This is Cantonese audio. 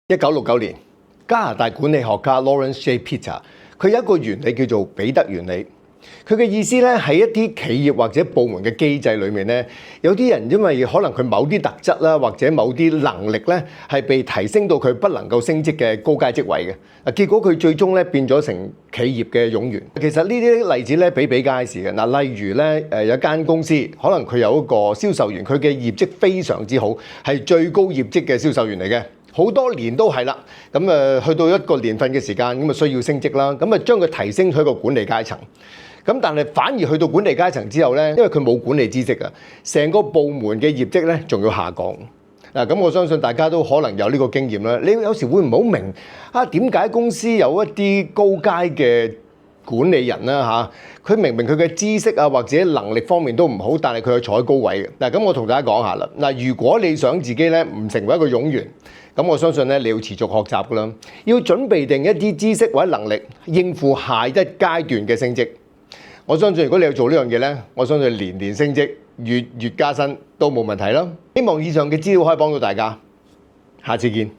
1969年，加拿大管理學家 Lawrence J. Peter， 佢有一個原理叫做彼得原理。佢嘅意思咧，喺一啲企業或者部門嘅機制裏面咧，有啲人因為可能佢某啲特質啦，或者某啲能力咧，係被提升到佢不能夠升職嘅高階職位嘅。結果佢最終咧變咗成企業嘅冗員。其實呢啲例子咧比比皆是嘅。嗱，例如咧有一間公司，可能佢有一個銷售員，佢嘅業績非常之好，係最高業績嘅銷售員嚟嘅。好多年都係啦，咁去到一個年份嘅時間，咁需要升職啦，咁將佢提升去一個管理階層。咁但係反而去到管理階層之後咧，因為佢冇管理知識啊，成個部門嘅業績咧仲要下降。嗱，咁我相信大家都可能有呢個經驗啦。你有時會唔好明點解公司有一啲高階嘅管理人啦佢明明佢嘅知識或者能力方面都唔好，但係佢係坐喺高位嘅。嗱，咁我同大家講下啦。嗱，如果你想自己咧唔成為一個冗員，咁我相信咧你要持續學習噶啦，要準備定一啲知識或者能力應付下一階段嘅升職。我相信如果你有做呢樣嘢咧，我相信年年升職、月月加薪都冇問題啦。希望以上嘅資料可以幫到大家，下次見。